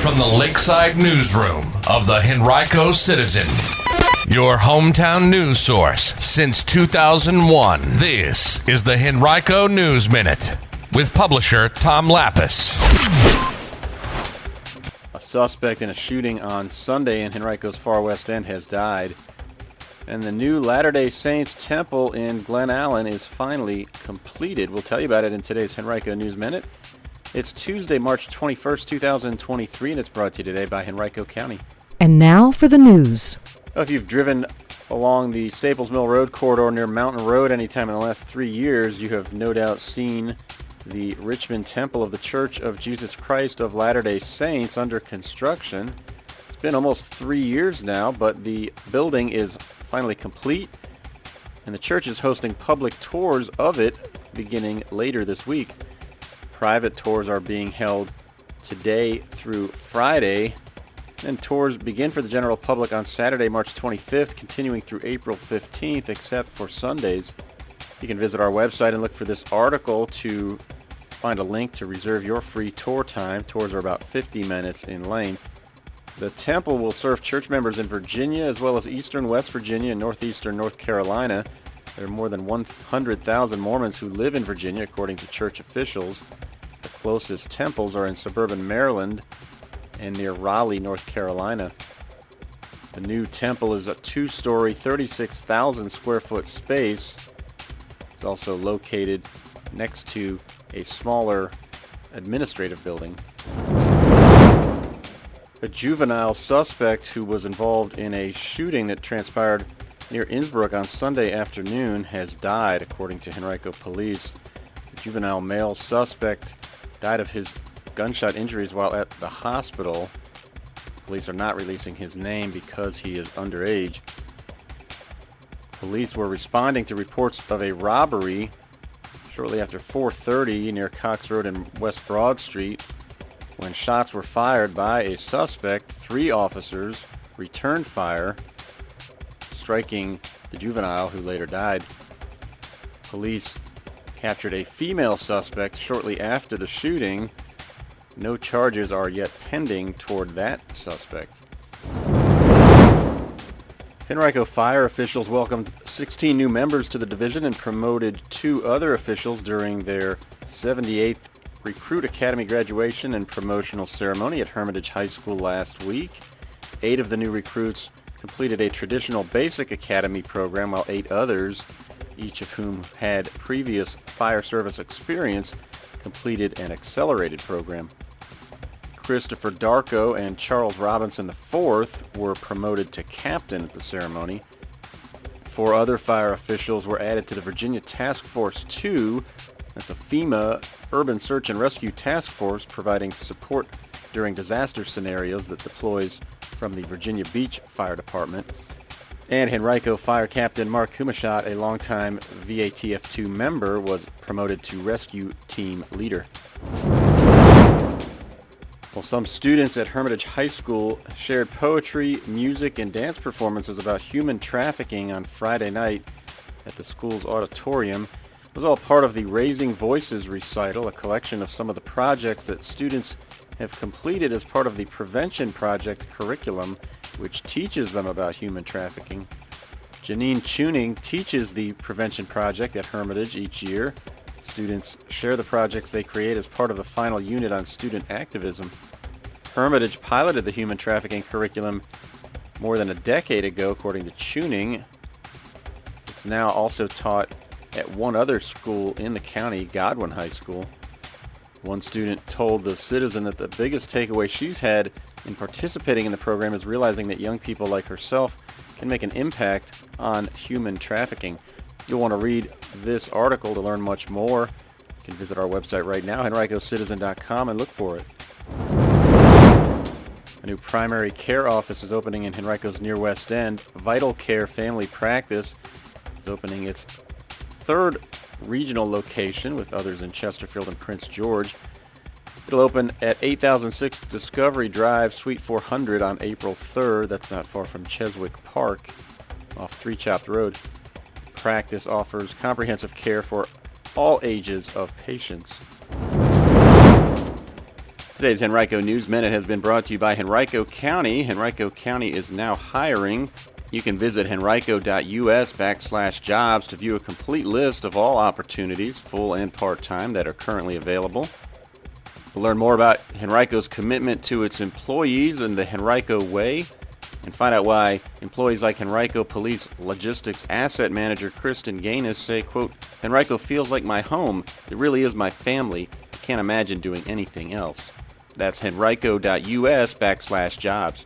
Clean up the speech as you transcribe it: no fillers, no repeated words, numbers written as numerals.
from the Lakeside Newsroom of the Henrico Citizen, your hometown news source since 2001. This is the Henrico News Minute with publisher Tom Lapis. A suspect in a shooting on Sunday in Henrico's far west end has died, and the new Latter-day Saints temple in Glen Allen is finally completed. We'll tell you about it in today's Henrico News Minute. It's Tuesday, March 21st, 2023, and it's brought to you today by Henrico County. And now for the news. If you've driven along the Staples Mill Road corridor near Mountain Road anytime in the last 3 years, you have no doubt seen the Richmond Temple of the Church of Jesus Christ of Latter-day Saints under construction. It's been almost 3 years now, but the building is finally complete, and the church is hosting public tours of it beginning later this week. Private tours are being held today through Friday, and tours begin for the general public on Saturday, March 25th, continuing through April 15th, except for Sundays. You can visit our website and look for this article to find a link to reserve your free tour time. Tours are about 50 minutes in length. The temple will serve church members in Virginia as well as eastern West Virginia and northeastern North Carolina. There are more than 100,000 Mormons who live in Virginia, according to church officials. The closest temples are in suburban Maryland and near Raleigh, North Carolina. The new temple is a two-story, 36,000 square foot space. It's also located next to a smaller administrative building. A juvenile suspect who was involved in a shooting that transpired near Innsbruck on Sunday afternoon has died, according to Henrico police. The juvenile male suspect died of his gunshot injuries while at the hospital. Police are not releasing his name because he is underage. Police were responding to reports of a robbery shortly after 4:30 near Cox Road and West Broad Street when shots were fired by a suspect. 3 officers returned fire, striking the juvenile who later died. Police captured a female suspect shortly after the shooting. No charges are yet pending toward that suspect. Henrico Fire officials welcomed 16 new members to the division and promoted 2 other officials during their 78th Recruit Academy graduation and promotional ceremony at Hermitage High School last week. 8 of the new recruits completed a traditional basic academy program, while 8 others, each of whom had previous fire service experience, completed an accelerated program. Christopher Darko and Charles Robinson IV were promoted to captain at the ceremony. 4 other fire officials were added to the Virginia Task Force 2. That's a FEMA urban search and rescue task force providing support during disaster scenarios that deploys from the Virginia Beach Fire Department. And Henrico Fire Captain Mark Humachat, a longtime VATF2 member, was promoted to rescue team leader. Well, some students at Hermitage High School shared poetry, music, and dance performances about human trafficking on Friday night at the school's auditorium. It was all part of the Raising Voices recital, a collection of some of the projects that students have completed as part of the Prevention Project curriculum, which teaches them about human trafficking. Janine Tuning teaches the Prevention Project at Hermitage each year. Students share the projects they create as part of the final unit on student activism. Hermitage piloted the human trafficking curriculum more than a decade ago, according to Tuning. It's now also taught at one other school in the county, Godwin High School. One student told the Citizen that the biggest takeaway she's had in participating in the program is realizing that young people like herself can make an impact on human trafficking. You'll want to read this article to learn much more. You can visit our website right now, henricocitizen.com, and look for it. A new primary care office is opening in Henrico's near West End. Vital Care Family Practice is opening its 3rd regional location, with others in Chesterfield and Prince George. It'll open at 8006 Discovery Drive, Suite 400 on April 3rd. That's not far from Cheswick Park off Three Chopped Road. Practice offers comprehensive care for all ages of patients. Today's Henrico News Minute has been brought to you by Henrico County. Henrico County is now hiring. You can visit henrico.us/jobs to view a complete list of all opportunities, full and part-time, that are currently available. To learn more about Henrico's commitment to its employees and the Henrico Way, and find out why employees like Henrico Police Logistics Asset Manager Kristen Gaines say, quote, "Henrico feels like my home. It really is my family. I can't imagine doing anything else." That's henrico.us/jobs.